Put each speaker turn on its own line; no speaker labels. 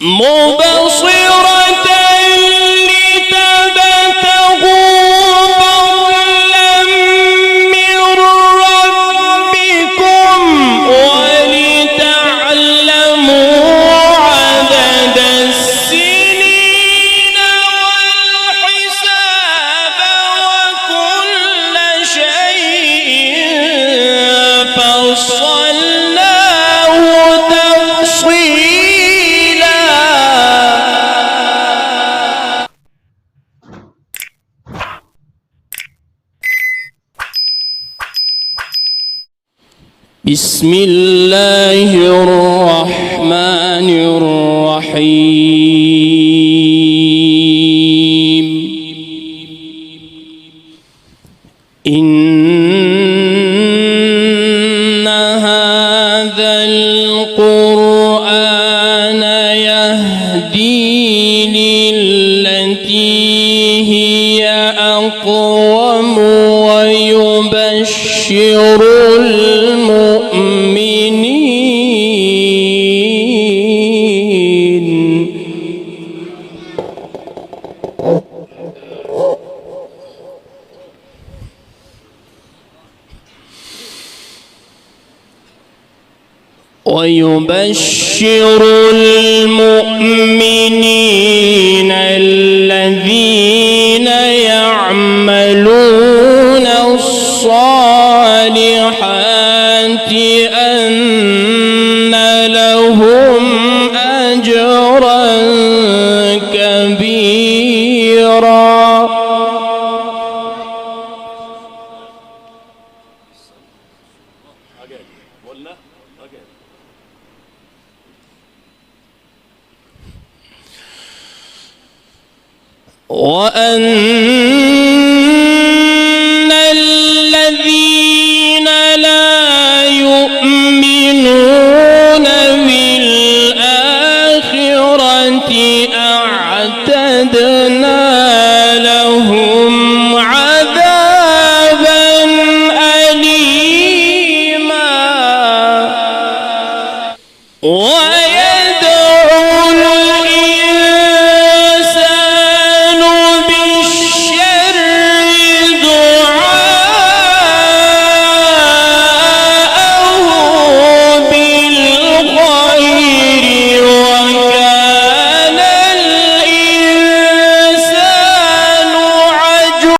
مبصرة لتبتغوا فضلا من ربكم ولتعلموا عدد السنين والحساب وكل شيء فصلناه تفصيلا. بسم الله الرحمن الرحيم. إن هذا القرآن يهدي للتي هي أقوم ويبشر المؤمنين الذين يعملون الصالحات أن لهم أجرا كبيرا. وأن الذين لا يؤمنون بالآخرة أعتدنا لهم عذابا أليما.